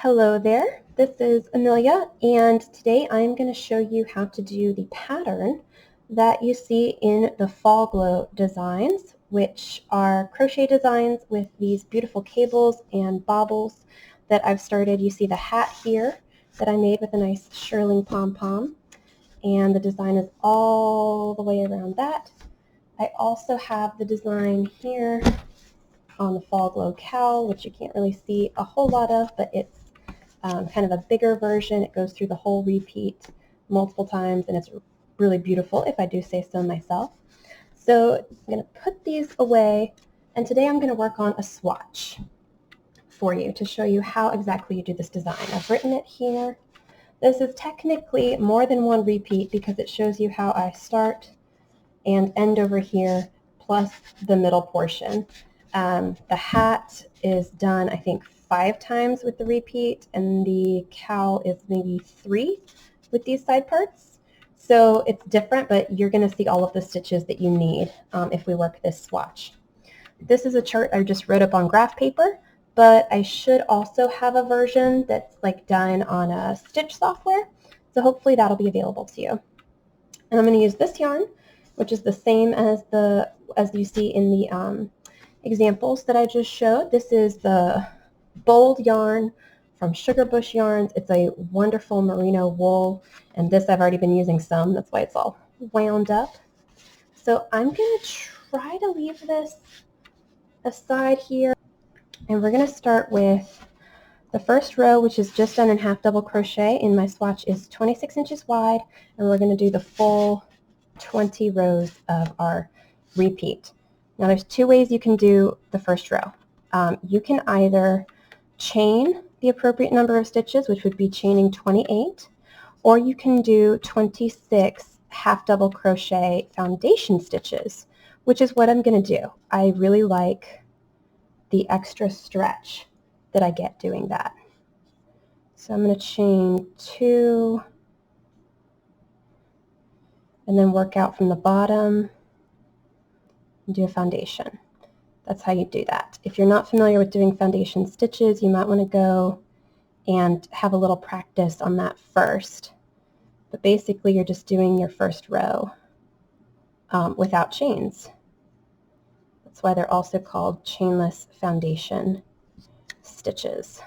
Hello there, this is Amelia, and today I'm going to show you how to do the pattern that you see in the Fallglow designs, which are crochet designs with these beautiful cables and bobbles that I've started. You see the hat here that I made with a nice shirling pom-pom, and the design is all the way around that. I also have the design here on the Fallglow Cowl, which you can't really see a whole lot of, but it's kind of a bigger version. It goes through the whole repeat multiple times, and it's really beautiful, if I do say so myself. So I'm going to put these away, and today I'm going to work on a swatch for you to show you how exactly you do this design. I've written it here. This is technically more than one repeat because it shows you how I start and end over here, plus the middle portion. The hat is done, I think, 5 times with the repeat, and the cowl is maybe 3 with these side parts. So it's different, but you're going to see all of the stitches that you need if we work this swatch. This is a chart I just wrote up on graph paper, but I should also have a version that's like done on a stitch software, so hopefully that'll be available to you. And I'm going to use this yarn, which is the same as you see in the examples that I just showed. This is the Bold yarn from Sugar Bush Yarns. It's a wonderful merino wool, and this I've already been using some. That's why it's all wound up. So I'm going to try to leave this aside here, and we're going to start with the first row, which is just done in half double crochet, and my swatch is 26 inches wide, and we're going to do the full 20 rows of our repeat. Now there's 2 ways you can do the first row. You can either chain the appropriate number of stitches, which would be chaining 28, or you can do 26 half double crochet foundation stitches, which is what I'm going to do. I really like the extra stretch that I get doing that. So I'm going to chain 2 and then work out from the bottom and do a foundation. That's how you do that. If you're not familiar with doing foundation stitches, you might want to go and have a little practice on that first. But basically you're just doing your first row without chains. That's why they're also called chainless foundation stitches.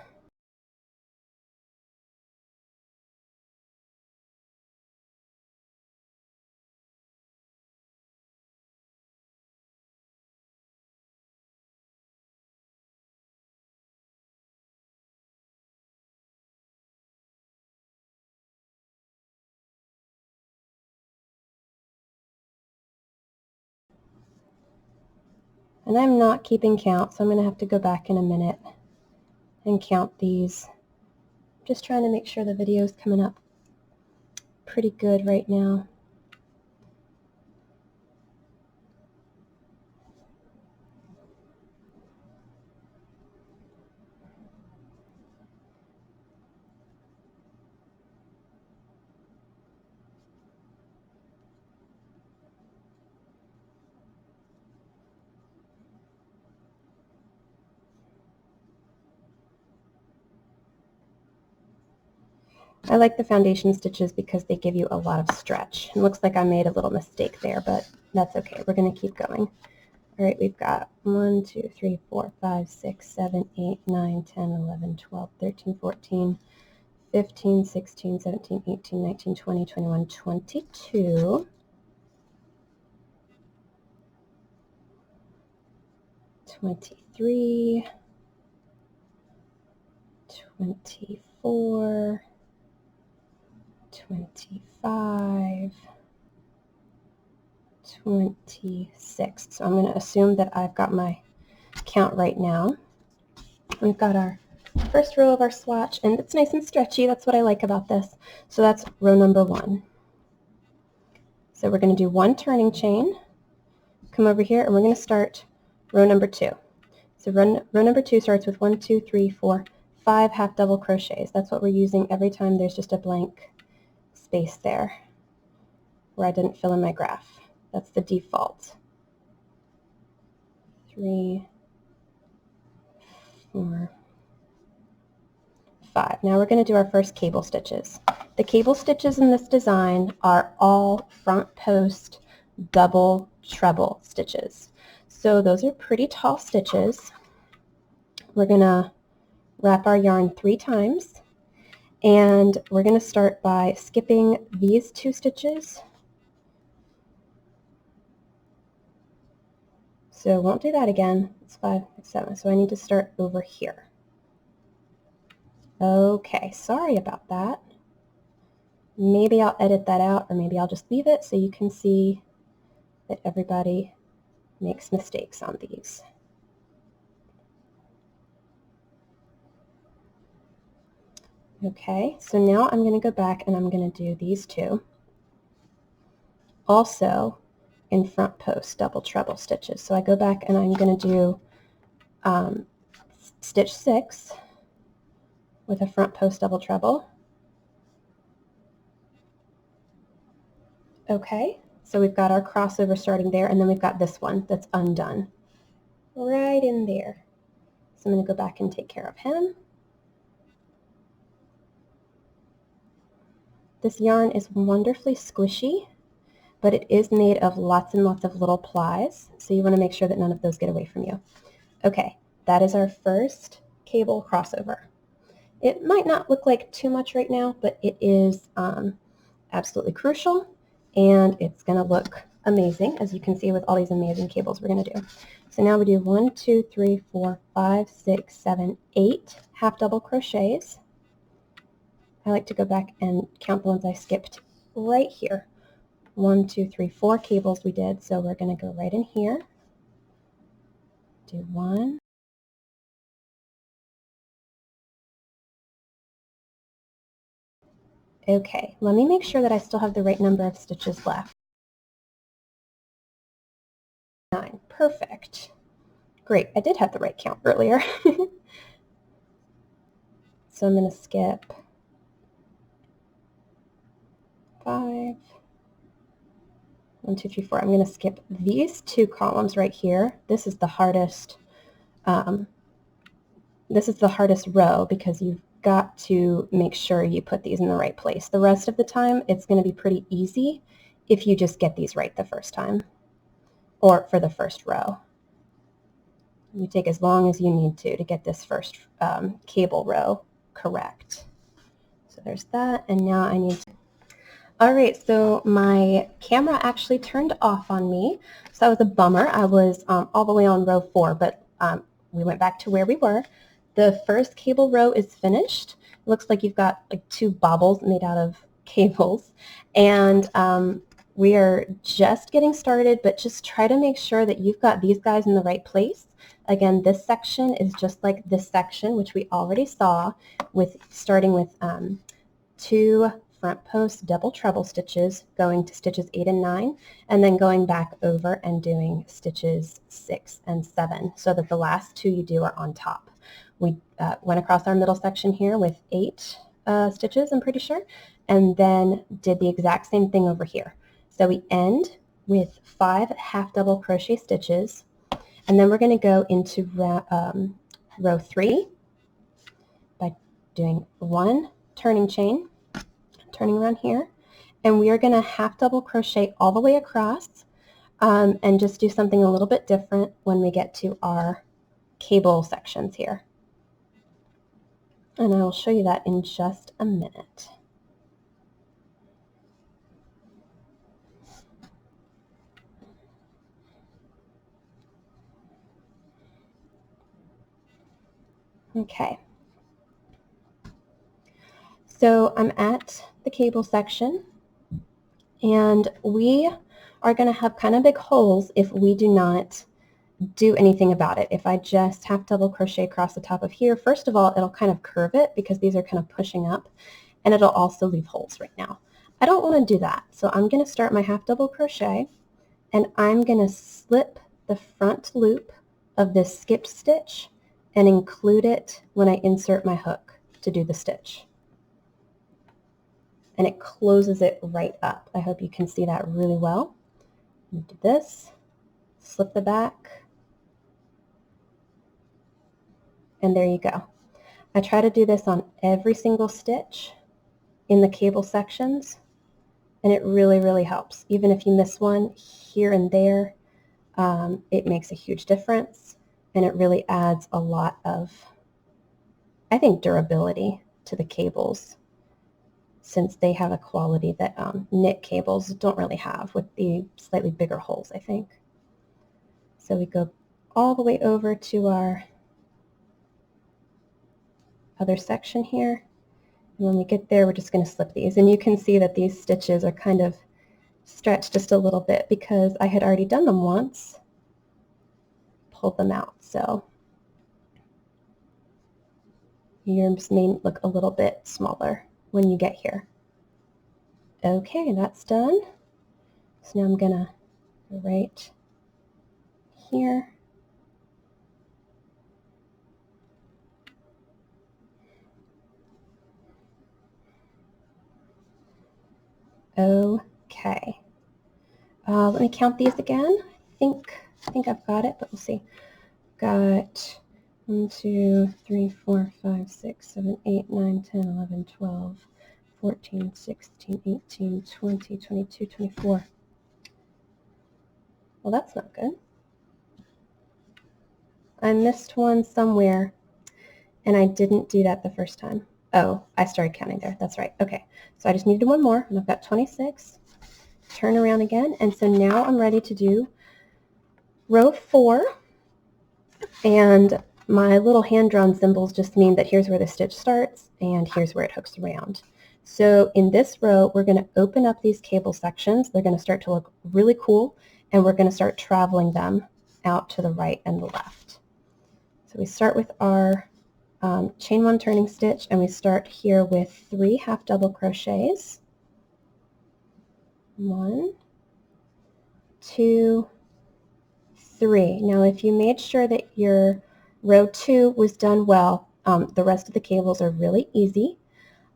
And I'm not keeping count, so I'm going to have to go back in a minute and count these. Just trying to make sure the video is coming up pretty good right now. I like the foundation stitches because they give you a lot of stretch. It looks like I made a little mistake there, but that's okay. We're going to keep going. All right, we've got 1, 2, 3, 4, 5, 6, 7, 8, 9, 10, 11, 12, 13, 14, 15, 16, 17, 18, 19, 20, 21, 22. 23, 24, 25, 26. So I'm going to assume that I've got my count right now. We've got our first row of our swatch, and it's nice and stretchy. That's what I like about this. So that's row number 1. So we're going to do 1 turning chain, come over here, and we're going to start row number 2. So row number 2 starts with 1, 2, 3, 4, 5 half double crochets. That's what we're using every time there's just a blank space there where I didn't fill in my graph. That's the default. 3, 4, 5. Now we're going to do our first cable stitches. The cable stitches in this design are all front post double treble stitches. So those are pretty tall stitches. We're going to wrap our yarn 3 times, and we're going to start by skipping these 2 stitches. So I won't do that again. It's 5, 7. So I need to start over here. Okay, sorry about that. Maybe I'll edit that out, or maybe I'll just leave it so you can see that everybody makes mistakes on these. Okay, so now I'm going to go back and I'm going to do these 2. Also in front post double treble stitches. So I go back and I'm going to do stitch 6 with a front post double treble. Okay, so we've got our crossover starting there, and then we've got this one that's undone right in there. So I'm going to go back and take care of him. This yarn is wonderfully squishy, but it is made of lots and lots of little plies, so you want to make sure that none of those get away from you. Okay, that is our first cable crossover. It might not look like too much right now, but it is absolutely crucial, and it's going to look amazing, as you can see with all these amazing cables we're going to do. So now we do 1, 2, 3, 4, 5, 6, 7, 8 half double crochets. I like to go back and count the ones I skipped right here. 1, 2, 3, 4 cables we did, so we're going to go right in here. Do 1. Okay, let me make sure that I still have the right number of stitches left. 9. Perfect. Great, I did have the right count earlier. So I'm going to skip 5. 1, 2, 3, 4. I'm going to skip these 2 columns right here. This is the hardest. This is the hardest row because you've got to make sure you put these in the right place. The rest of the time, it's going to be pretty easy if you just get these right the first time, or for the first row. You take as long as you need to get this first cable row correct. So there's that, and now I need to... All right, so my camera actually turned off on me, so that was a bummer. I was all the way on row 4, but we went back to where we were. The first cable row is finished. It looks like you've got like 2 bobbles made out of cables, and we are just getting started, but just try to make sure that you've got these guys in the right place. Again, this section is just like this section, which we already saw, with starting with 2 front post double treble stitches, going to stitches 8 and 9, and then going back over and doing stitches 6 and 7, so that the last 2 you do are on top. We went across our middle section here with 8 stitches, I'm pretty sure, and then did the exact same thing over here. So we end with 5 half double crochet stitches, and then we're going to go into row 3 by doing 1 turning chain, turning around here, and we are going to half double crochet all the way across, and just do something a little bit different when we get to our cable sections here. And I will show you that in just a minute. Okay. So I'm at the cable section, and we are going to have kind of big holes if we do not do anything about it. If I just half double crochet across the top of here, first of all, it'll kind of curve it because these are kind of pushing up, and it'll also leave holes right now. I don't want to do that, so I'm going to start my half double crochet, and I'm going to slip the front loop of this skipped stitch and include it when I insert my hook to do the stitch. And it closes it right up. I hope you can see that really well. Do this, slip the back, and there you go. I try to do this on every single stitch in the cable sections, and it really, really helps. Even if you miss one here and there, it makes a huge difference, and it really adds a lot of, I think, durability to the cables, since they have a quality that knit cables don't really have, with the slightly bigger holes, I think. So we go all the way over to our other section here. And when we get there, we're just going to slip these. And you can see that these stitches are kind of stretched just a little bit because I had already done them once, pulled them out. So yours may look a little bit smaller when you get here. Okay, that's done. So now I'm going to go right here. Okay. Let me count these again. I think I've got it, but we'll see. Got 1, 2, 3, 4, 5, 6, 7, 8, 9, 10, 11, 12, 14, 16, 18, 20, 22, 24. Well, that's not good. I missed one somewhere, and I didn't do that the first time. Oh, I started counting there. That's right. Okay, so I just needed one more, and I've got 26. Turn around again, and so now I'm ready to do row 4, and my little hand-drawn symbols just mean that here's where the stitch starts, and here's where it hooks around. So in this row, we're going to open up these cable sections. They're going to start to look really cool, and we're going to start traveling them out to the right and the left. So we start with our chain 1 turning stitch, and we start here with 3 half double crochets. 1, 2, 3. Now if you made sure that your row 2 was done well, the rest of the cables are really easy.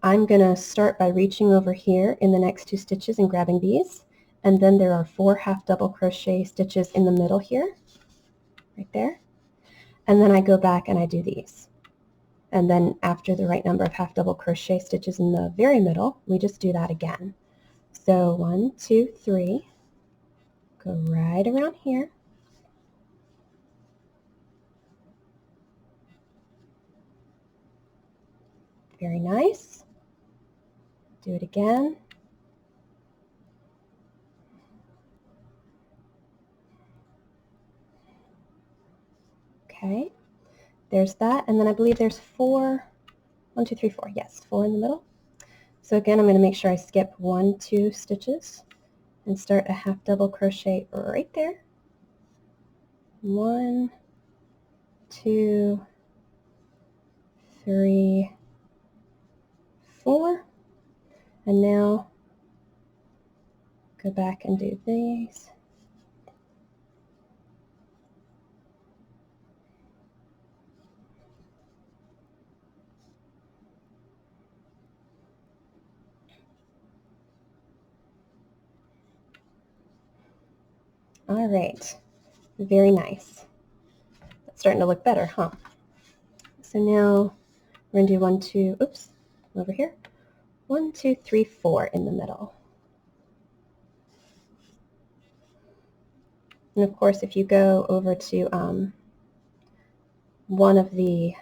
I'm going to start by reaching over here in the next 2 stitches and grabbing these, and then there are 4 half double crochet stitches in the middle here, right there, and then I go back and I do these. And then after the right number of half double crochet stitches in the very middle, we just do that again. So 1, 2, 3, go right around here, very nice. Do it again. Okay, there's that, and then I believe there's 4, 1, 2, 3, 4, yes, 4 in the middle. So again, I'm going to make sure I skip 1, 2 stitches and start a half double crochet right there. 1, 2, 3, 4, and now go back and do these. All right, very nice. That's starting to look better, huh? So now we're going to do 1, 2, oops, over here. 1, 2, 3, 4 in the middle. And of course, if you go over to one of the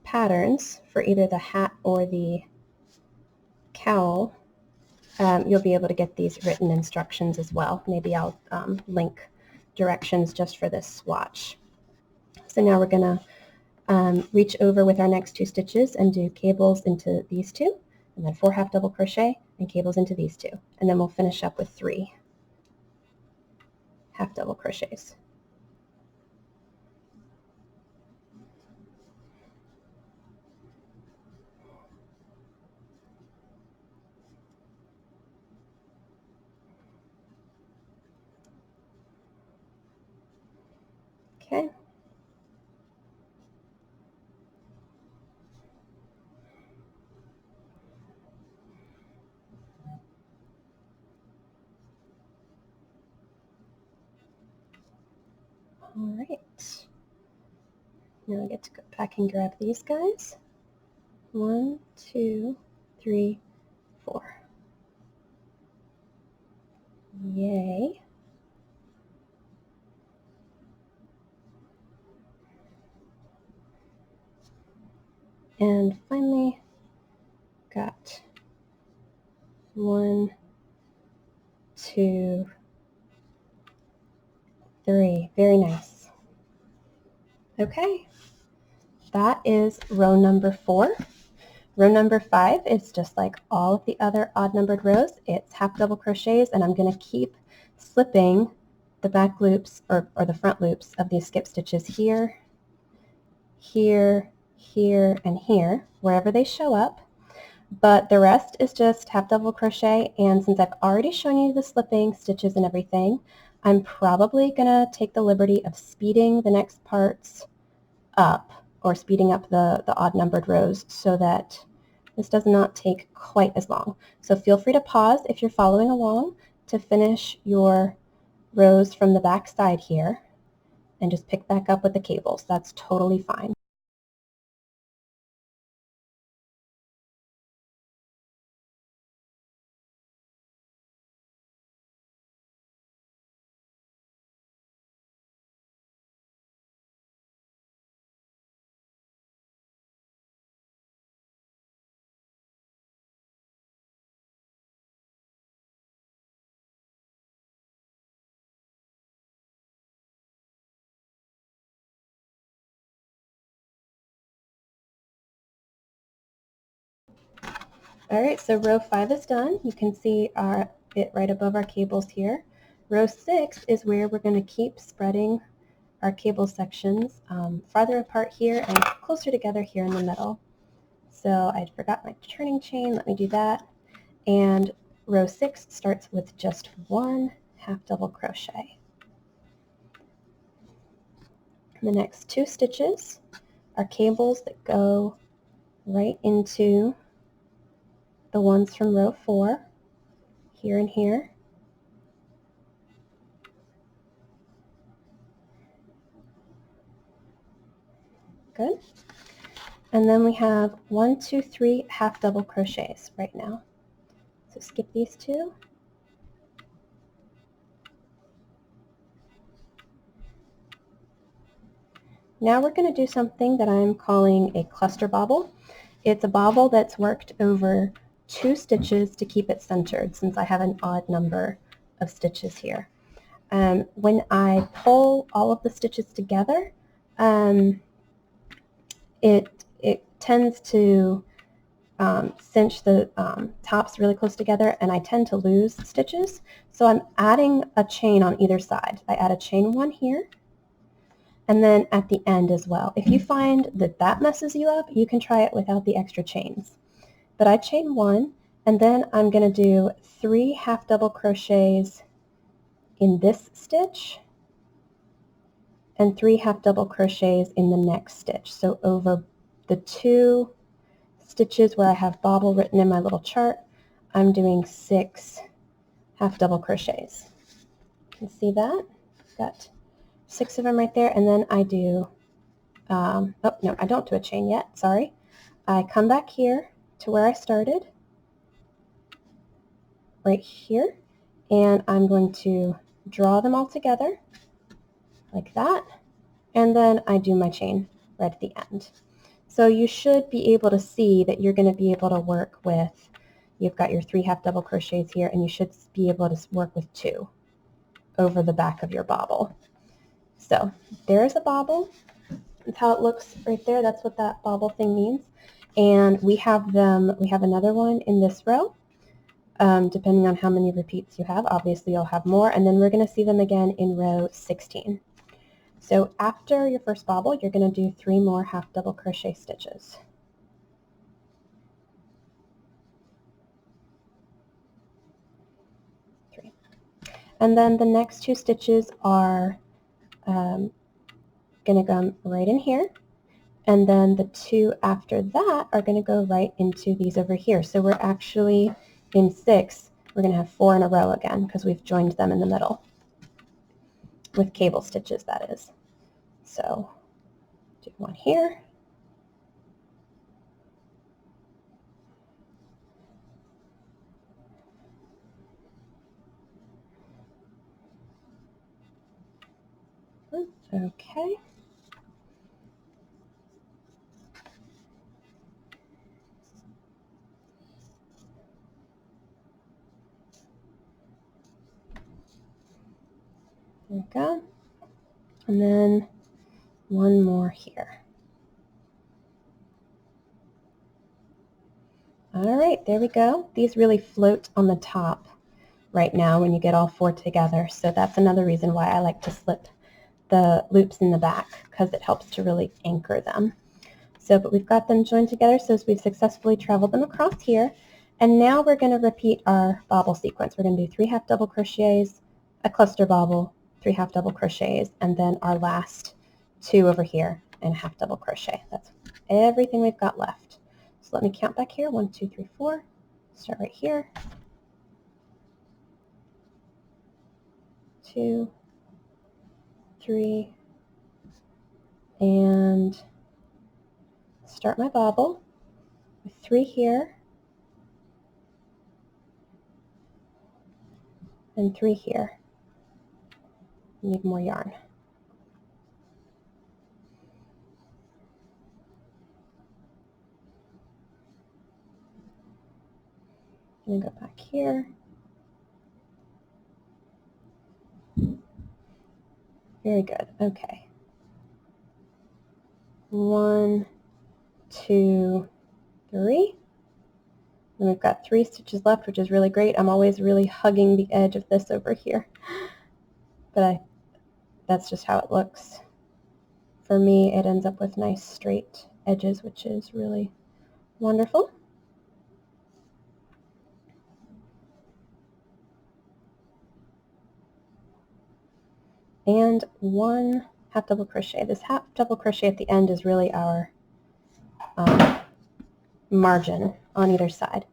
patterns for either the hat or the cowl, you'll be able to get these written instructions as well. Maybe I'll link directions just for this swatch. So now we're going to reach over with our next 2 stitches and do cables into these 2, and then 4 half double crochet and cables into these 2, and then we'll finish up with 3 half double crochets. Okay. All right. Now I get to go back and grab these guys. 1, 2, 3, 4. Yay. And finally, got 1, 2, 3. Very nice. Okay, that is row number 4. Row number 5 is just like all of the other odd numbered rows. It's half double crochets, and I'm going to keep slipping the back loops or the front loops of these skip stitches here, here, here, and here, wherever they show up. But the rest is just half double crochet, and since I've already shown you the slipping stitches and everything, I'm probably going to take the liberty of speeding the next parts up, or speeding up the odd numbered rows so that this does not take quite as long. So feel free to pause if you're following along to finish your rows from the back side here and just pick back up with the cables. That's totally fine. Alright, so row 5 is done. You can see our bit right above our cables here. Row 6 is where we're going to keep spreading our cable sections farther apart here and closer together here in the middle. So I forgot my turning chain. Let me do that. And row 6 starts with just 1 half double crochet. The next 2 stitches are cables that go right into the ones from row 4, here and here. Good. And then we have 1, 2, 3 half double crochets right now. So skip these 2. Now we're going to do something that I'm calling a cluster bobble. It's a bobble that's worked over 2 stitches to keep it centered, since I have an odd number of stitches here. When I pull all of the stitches together, it tends to cinch the tops really close together, and I tend to lose stitches. So I'm adding a chain on either side. I add a chain 1 here, and then at the end as well. If you find that that messes you up, you can try it without the extra chains. But I chain 1, and then I'm going to do 3 half double crochets in this stitch and 3 half double crochets in the next stitch. So over the 2 stitches where I have bobble written in my little chart, I'm doing 6 half double crochets. You can see that? Got 6 of them right there, and then I do, oh no, I don't do a chain yet, sorry. I come back here to where I started, right here, and I'm going to draw them all together like that, and then I do my chain right at the end. So you should be able to see that you're going to be able to work with, you've got your 3 half double crochets here, and you should be able to work with 2 over the back of your bobble. So there's a bobble. That's how it looks right there. That's what that bobble thing means. And we have another one in this row. Depending on how many repeats you have, obviously you'll have more, and then we're going to see them again in row 16. So after your first bobble, you're going to do 3 more half double crochet stitches. And then the next 2 stitches are going to come right in here, and then the 2 after that are going to go right into these over here. So we're actually in 6, we're going to have 4 in a row again because we've joined them in the middle with cable stitches, that is. So Do one here. Okay. There we go. And then one more here. All right, there we go. These really float on the top right now when you get all four together. So that's another reason why I like to slip the loops in the back, because it helps to really anchor them. So, but we've got them joined together, so we've successfully traveled them across here. And now we're going to repeat our bobble sequence. We're going to do 3 half double crochets, a cluster bobble, 3 half double crochets, and then our last 2 over here and a half double crochet. That's everything we've got left. So let me count back here. 1, 2, 3, 4. Start right here. 2, 3, and start my bobble with 3 here and 3 here. Need more yarn. I'm going to go back here. Very good. Okay. 1, 2, 3. And we've got 3 stitches left, which is really great. I'm always really hugging the edge of this over here. But that's just how it looks. For me, it ends up with nice straight edges, which is really wonderful. And 1 half double crochet. This half double crochet at the end is really our margin on either side.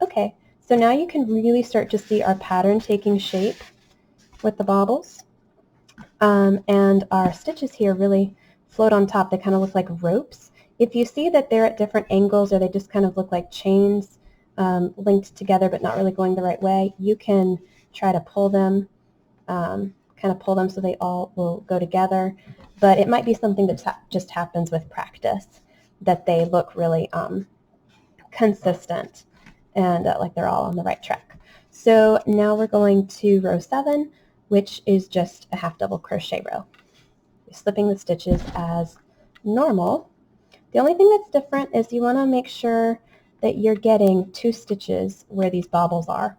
Okay, so now you can really start to see our pattern taking shape with the bobbles. And our stitches here really float on top. They kind of look like ropes. If you see that they're at different angles or they just kind of look like chains linked together but not really going the right way, you can try to pull them, kind of pull them so they all will go together. But it might be something that just happens with practice, that they look really consistent and like they're all on the right track. So now we're going to row 7, which is just a half double crochet row. You're slipping the stitches as normal. The only thing that's different is you want to make sure that you're getting 2 stitches where these bobbles are.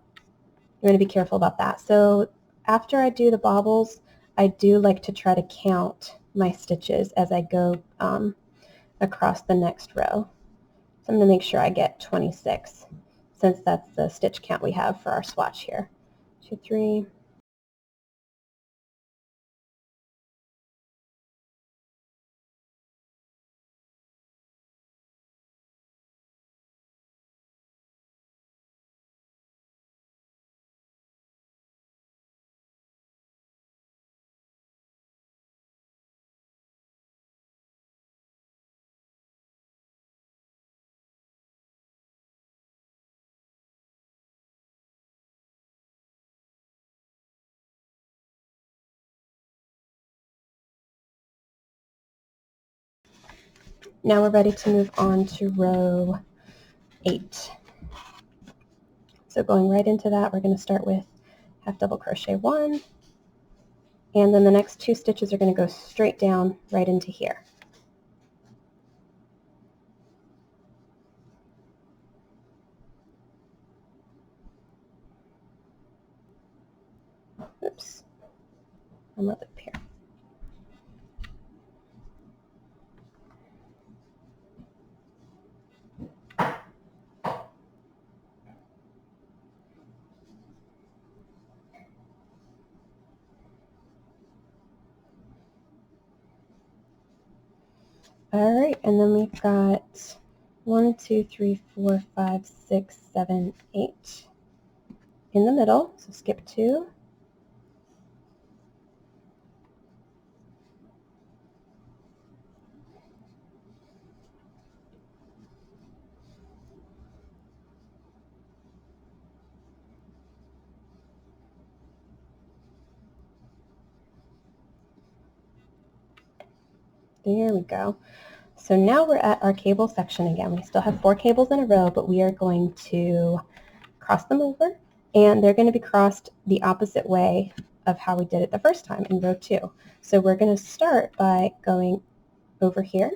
You want to be careful about that. So after I do the bobbles, I do like to try to count my stitches as I go across the next row. So I'm going to make sure I get 26, since that's the stitch count we have for our swatch here. 2, 3. Now we're ready to move on to row 8. So going right into that, we're going to start with half double crochet 1, and then the next 2 stitches are going to go straight down right into here. Oops, I'm a loop here. All right, and then we've got 1, 2, 3, 4, 5, 6, 7, 8 in the middle, so skip 2. There we go. So now we're at our cable section again. We still have 4 cables in a row, but we are going to cross them over, and they're going to be crossed the opposite way of how we did it the first time in row 2. So we're going to start by going over here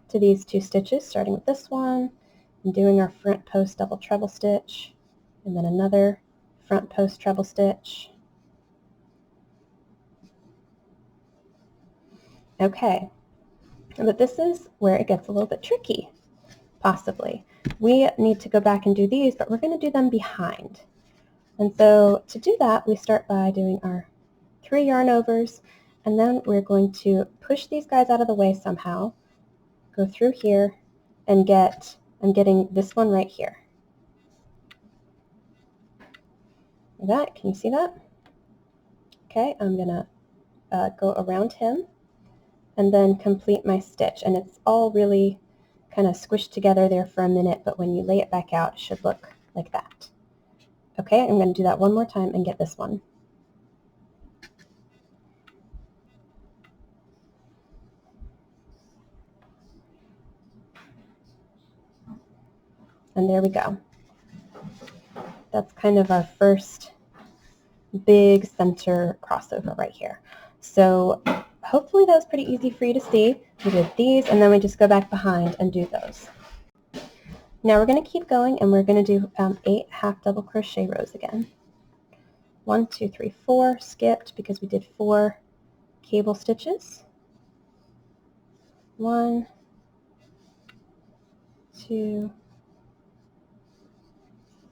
to these 2 stitches, starting with this one, and doing our front post double treble stitch, and then another front post treble stitch. Okay, but this is where it gets a little bit tricky, possibly. We need to go back and do these, but we're going to do them behind. And so to do that, we start by doing our 3 yarn overs, and then we're going to push these guys out of the way somehow, go through here, and I'm getting this one right here. That, can you see that? Okay, I'm going to go around him and then complete my stitch. And it's all really kind of squished together there for a minute, but when you lay it back out, it should look like that. Okay, I'm going to do that one more time and get this one. And there we go. That's kind of our first big center crossover right here. So hopefully that was pretty easy for you to see. We did these, and then we just go back behind and do those. Now we're going to keep going, and we're going to do 8 half double crochet rows again. 1, 2, 3, 4, skipped because we did 4 cable stitches. 1, 2,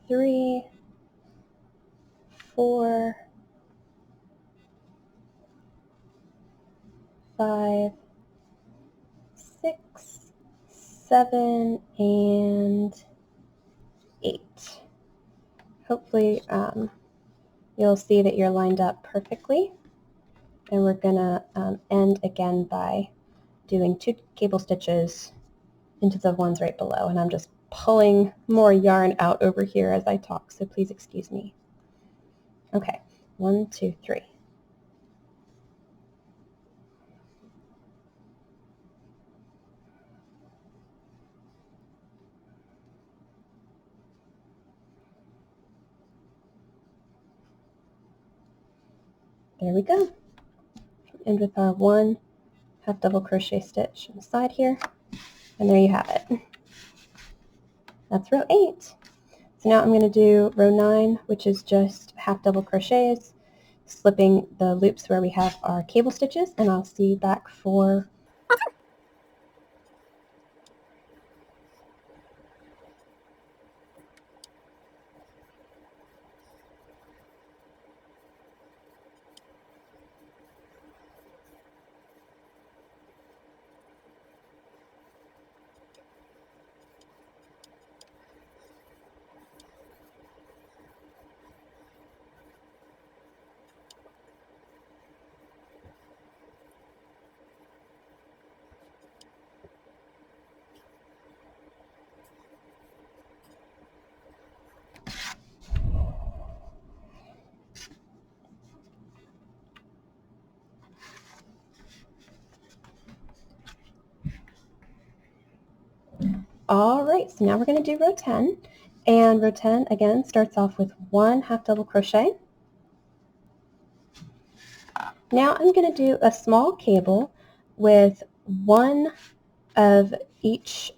3, 4, 5, 6, 7, and 8. Hopefully you'll see that you're lined up perfectly. And we're going to end again by doing 2 cable stitches into the ones right below. And I'm just pulling more yarn out over here as I talk, so please excuse me. Okay, 1, 2, 3. There we go. End with our 1 half double crochet stitch on the side here, and there you have it. That's row 8. So now I'm going to do row 9, which is just half double crochets, slipping the loops where we have our cable stitches, and I'll see you back for All right, so now we're going to do row 10, and row 10 again starts off with 1 half double crochet. Now I'm going to do a small cable with 1 of each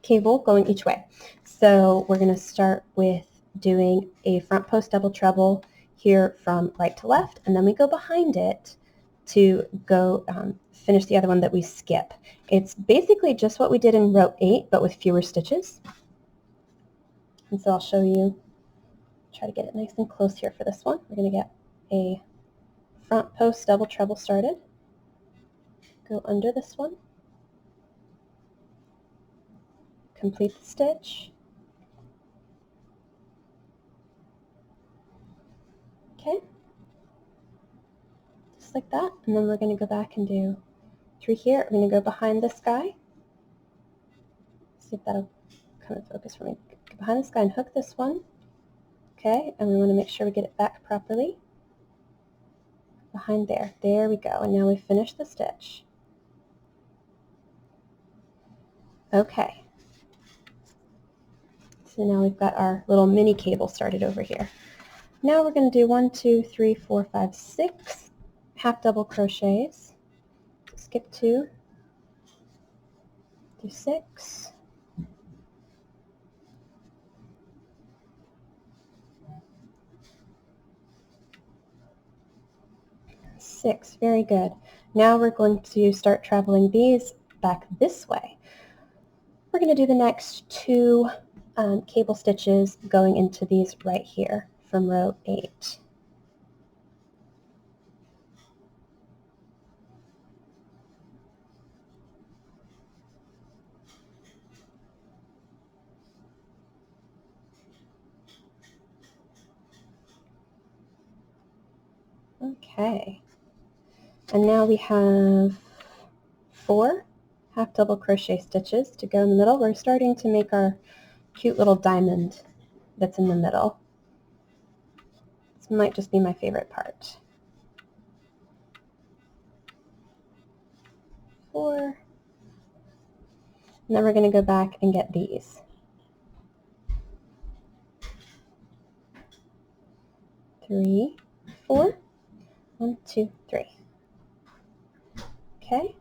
cable going each way. So we're going to start with doing a front post double treble here from right to left, and then we go behind it to go finish the other one that we skip. It's basically just what we did in row 8, but with fewer stitches. And so I'll show you, try to get it nice and close here for this one. We're going to get a front post double treble started, go under this one, complete the stitch, okay, just like that, and then we're going to go back and do 3 here. We're going to go behind this guy, see if that'll come in focus for me. Go behind this guy and hook this one, okay, and we want to make sure we get it back properly, behind there. There we go. And now we finish the stitch. Okay. So now we've got our little mini cable started over here. Now we're going to do 1, 2, 3, 4, 5, 6 half double crochets. Skip 2, do 6, 6. Very good. Now we're going to start traveling these back this way. We're going to do the next 2 cable stitches going into these right here from row 8. Okay. And now we have 4 half double crochet stitches to go in the middle. We're starting to make our cute little diamond that's in the middle. This might just be my favorite part. 4. And then we're going to go back and get these. 3, 4. 1, 2, 3. Okay.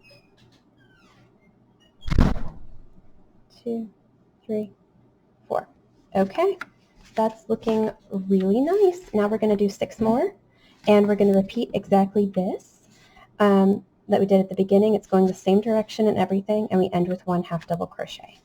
2, 3, 4. Okay. That's looking really nice. Now we're going to do 6 more, and we're going to repeat exactly this that we did at the beginning. It's going the same direction and everything, and we end with 1 half double crochet.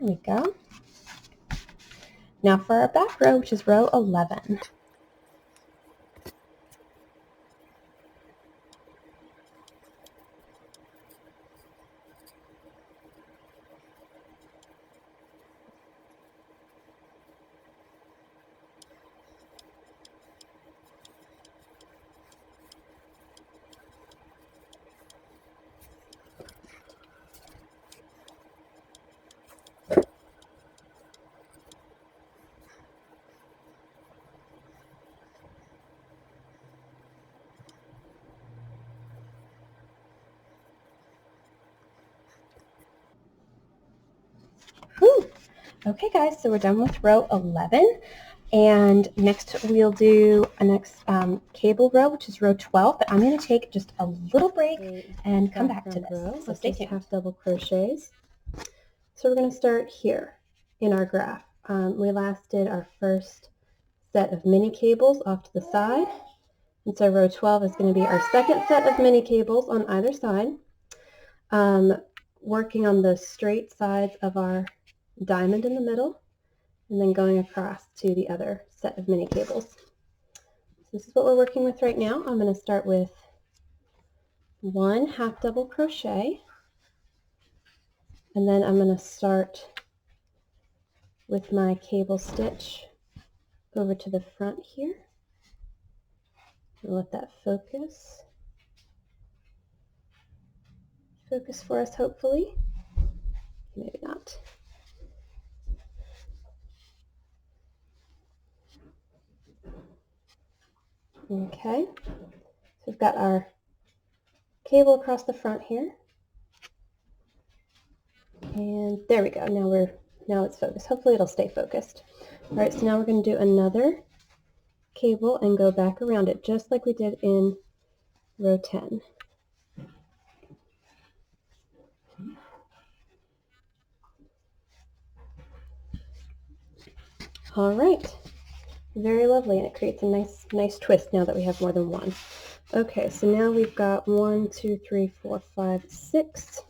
There we go. Now for our back row, which is row 11. Whew. Okay guys, so we're done with row 11, and next we'll do a next cable row, which is row 12, but I'm going to take just a little break and come back to this. Row, so stay tuned. Half double crochets. So we're going to start here in our graph. We last did our first set of mini cables off to the side, and so row 12 is going to be our second set of mini cables on either side, working on the straight sides of our diamond in the middle, and then going across to the other set of mini cables. So this is what we're working with right now. I'm going to start with 1 half double crochet, and then I'm going to start with my cable stitch over to the front here. And let that focus for us, hopefully. Maybe not. Okay, so we've got our cable across the front here, and there we go. Now it's focused. Hopefully it'll stay focused. All right, so now we're going to do another cable and go back around it, just like we did in row 10. All right, very lovely, and it creates a nice twist now that we have more than one. Okay, so now we've got 1, 2, 3, 4, 5, 6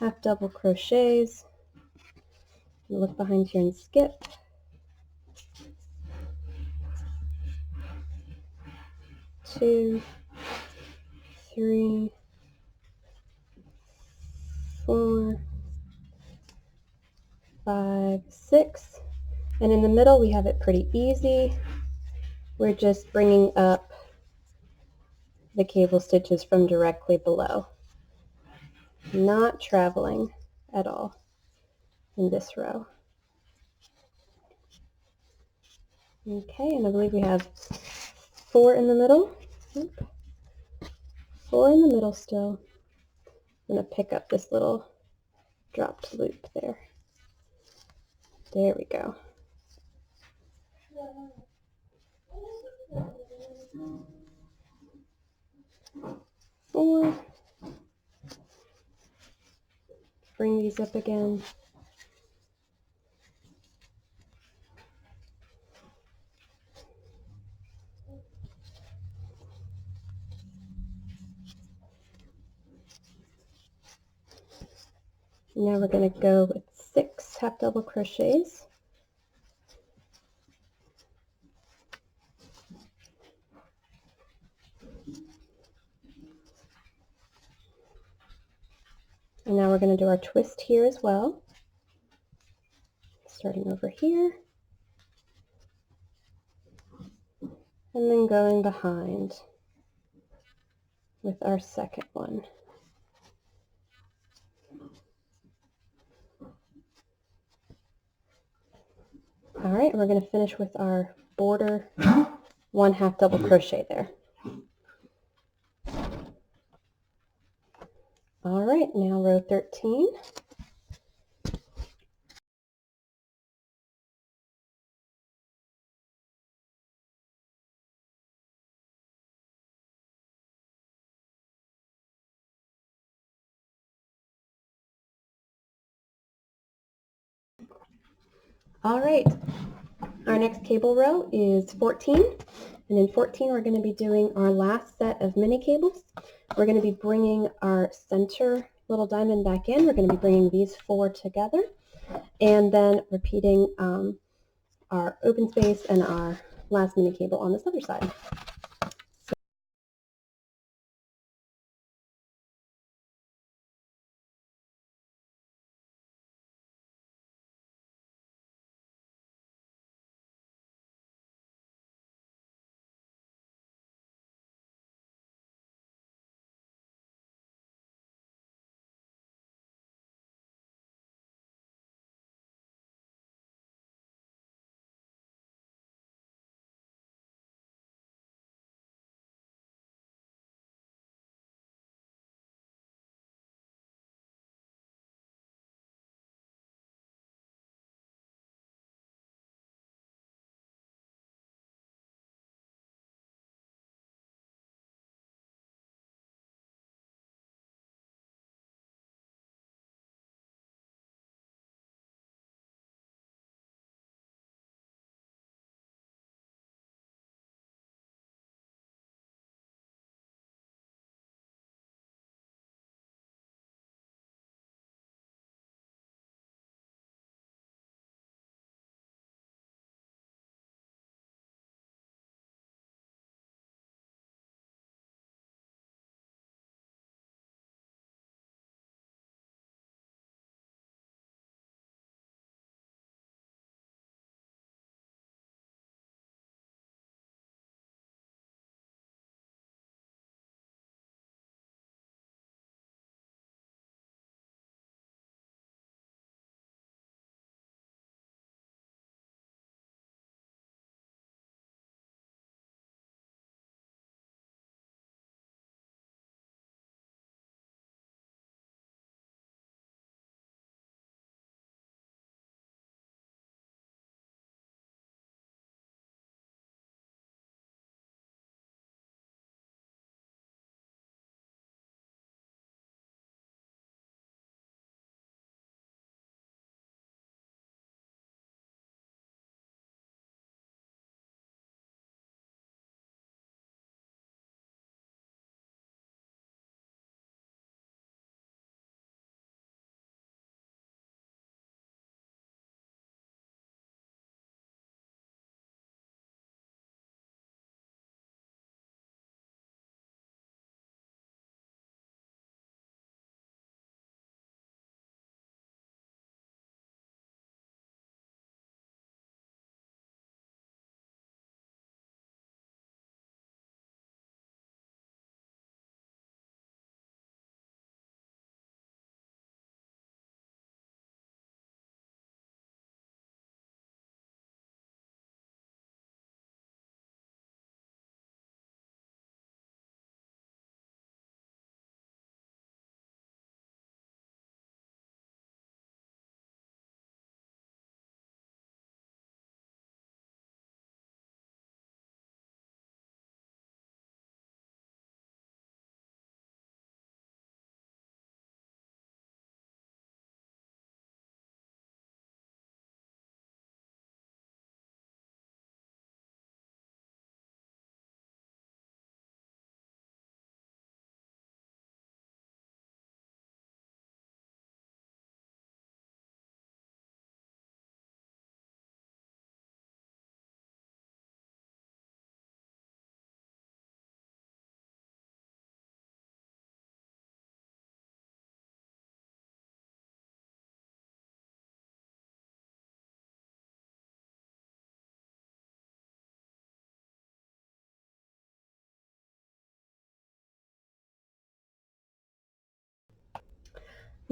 half double crochets. Look behind here and skip. 2, 3, 4, 5, 6, and in the middle we have it pretty easy. We're just bringing up the cable stitches from directly below, not traveling at all in this row. Okay, and I believe we have 4 in the middle. 4 in the middle still. I'm going to pick up this little dropped loop there. There we go. Four. Bring these up again. Now we're going to go with 6 half double crochets. And now we're going to do our twist here as well. Starting over here. And then going behind with our second one. All right, we're going to finish with our border 1 half double crochet there. All right, now row 13. All right, our next cable row is 14, and in 14 we're going to be doing our last set of mini cables. We're going to be bringing our center little diamond back in. We're going to be bringing these 4 together, and then repeating our open space and our last mini cable on this other side.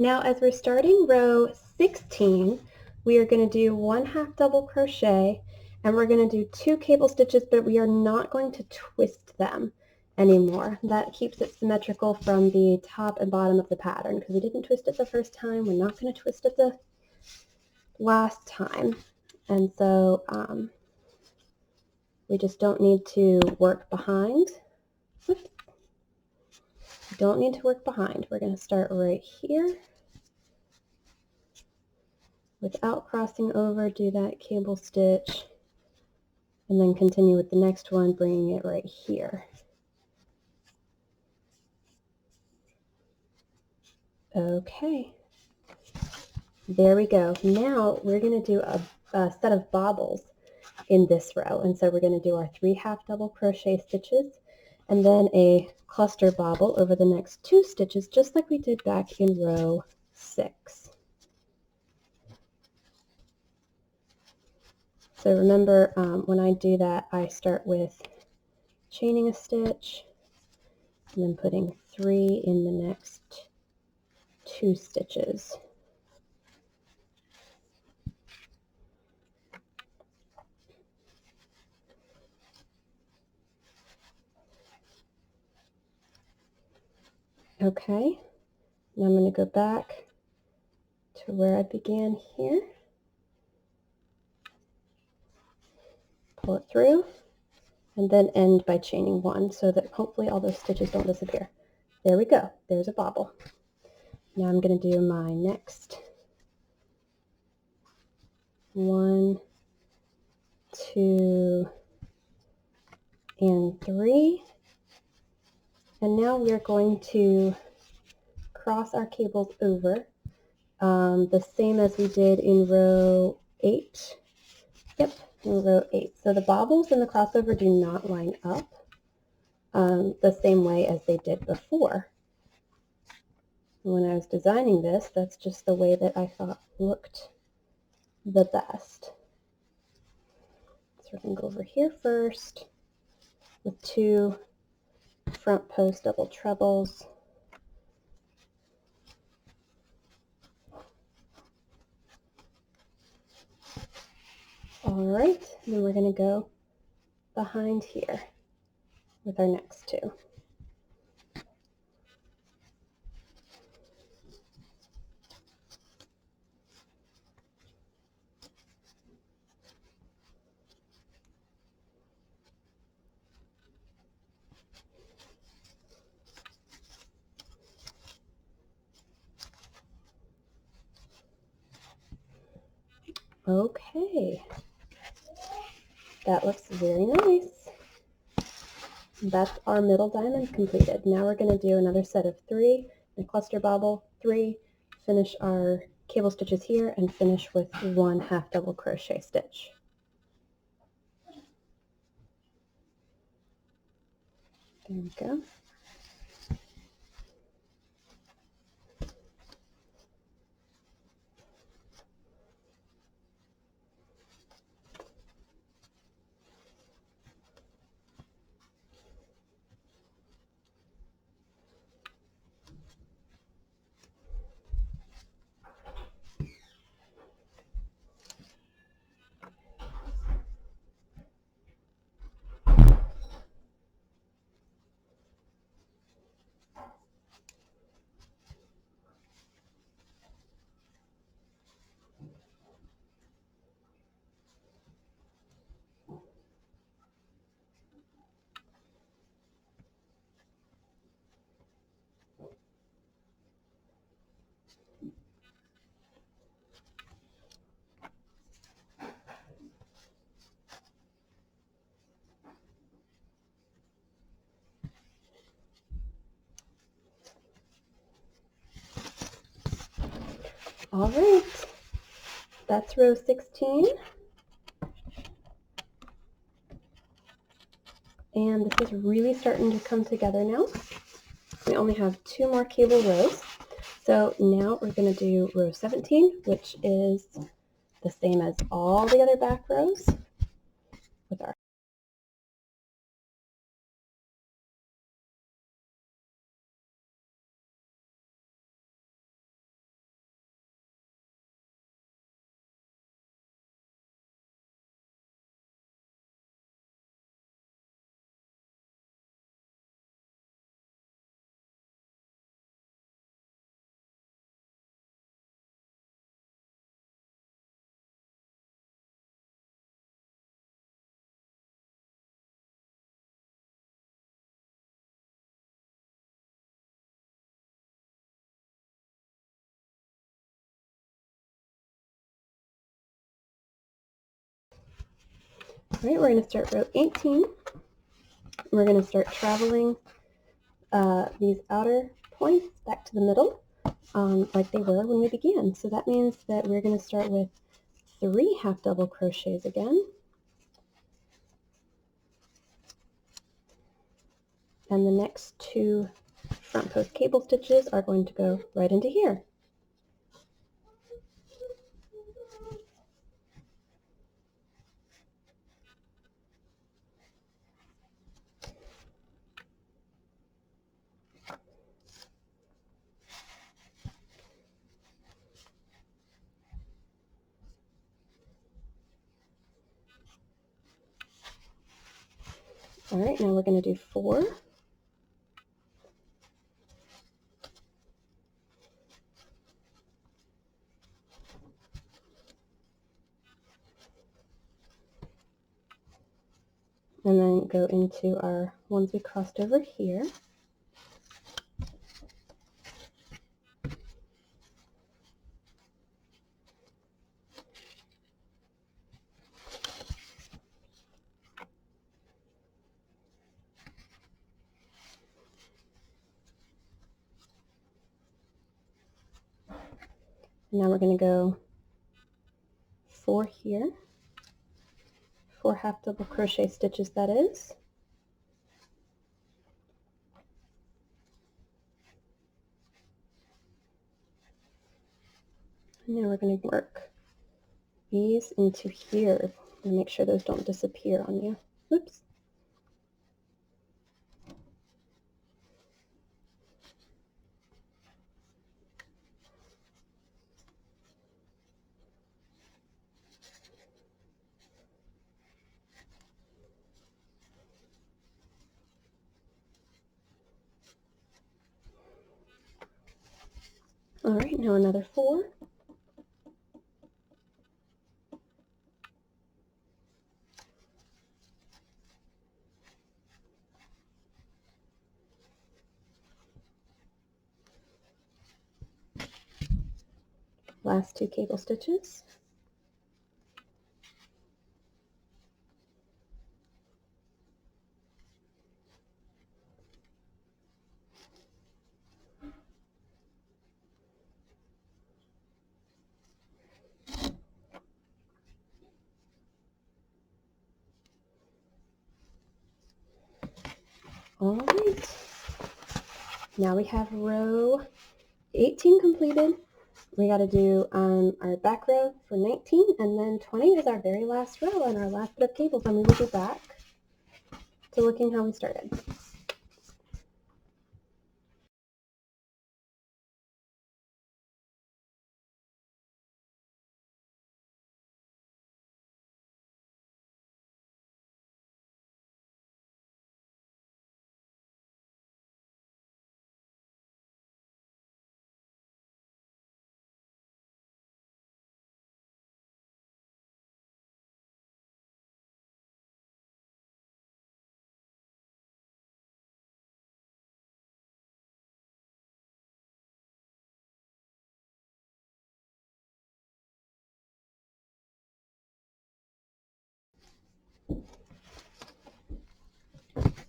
Now as we're starting row 16, we are going to do 1 half double crochet, and we're going to do 2 cable stitches, but we are not going to twist them anymore. That keeps it symmetrical from the top and bottom of the pattern, because we didn't twist it the first time. We're not going to twist it the last time. And so we just don't need to work behind. Oops. Don't need to work behind. We're going to start right here. Without crossing over, do that cable stitch, and then continue with the next one, bringing it right here. Okay, there we go. Now we're going to do a set of bobbles in this row, and so we're going to do our 3 half double crochet stitches and then a cluster bobble over the next 2 stitches, just like we did back in row 6. So remember, when I do that, I start with chaining a stitch and then putting 3 in the next 2 stitches. Okay, now I'm going to go back to where I began here, pull it through, and then end by chaining 1 so that hopefully all those stitches don't disappear. There we go, there's a bobble. Now I'm going to do my next 1, 2, and 3, and now we're going to cross our cables over the same as we did in row 8. Yep, in row 8. So the bobbles and the crossover do not line up the same way as they did before. When I was designing this, that's just the way that I thought looked the best. So we're going to go over here first with 2 front post double trebles. All right, then we're going to go behind here with our next 2. Okay, that looks very nice. That's our middle diamond completed. Now we're going to do another set of 3, a cluster bobble, 3, finish our cable stitches here, and finish with 1 half double crochet stitch. There we go. All right, that's row 16. And this is really starting to come together now. We only have 2 more cable rows. So now we're going to do row 17, which is the same as all the other back rows with our All right, we're going to start row 18. We're going to start traveling these outer points back to the middle like they were when we began. So that means that we're going to start with 3 half double crochets again. And the next 2 front post cable stitches are going to go right into here. All right, now we're going to do 4. And then go into our ones we crossed over here. And now we're going to go 4 here, 4 half double crochet stitches that is. And now we're going to work these into here and make sure those don't disappear on you. Whoops. All right, now another 4. Last 2 cable stitches. All right, now we have row 18 completed. We got to do our back row for 19, and then 20 is our very last row and our last bit of cables, and we will be back to looking how we started.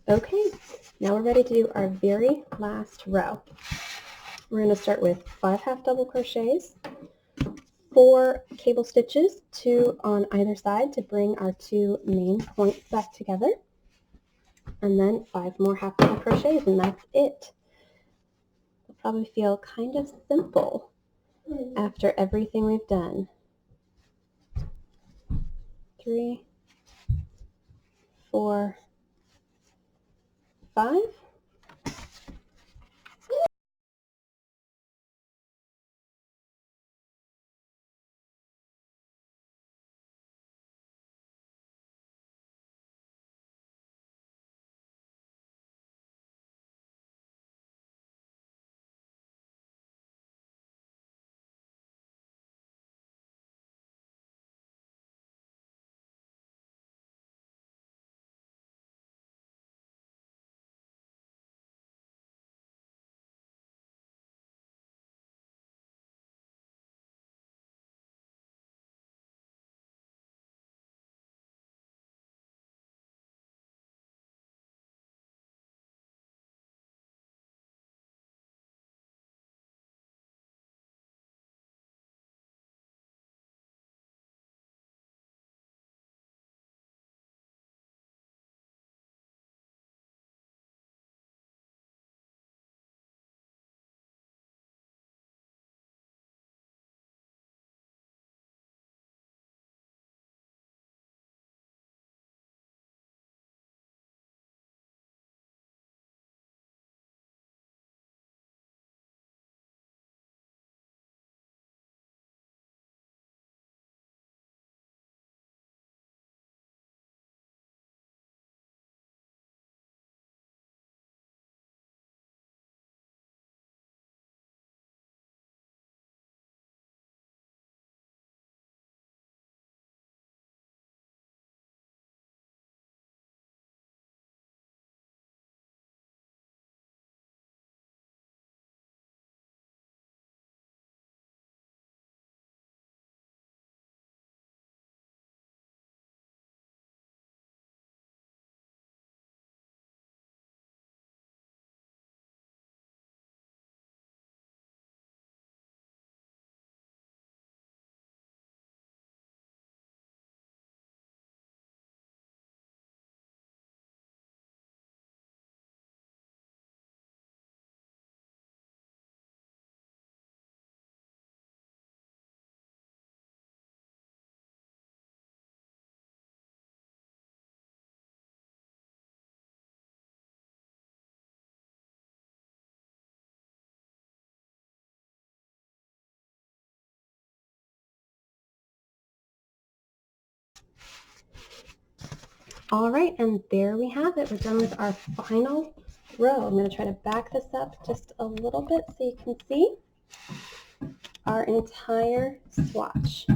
Okay, now we're ready to do our very last row. We're going to start with 5 half double crochets, 4 cable stitches, 2 on either side to bring our 2 main points back together, and then 5 more half double crochets, and that's it. It'll probably feel kind of simple after everything we've done. 3, 4, 5. All right, and there we have it. We're done with our final row. I'm going to try to back this up just a little bit so you can see our entire swatch.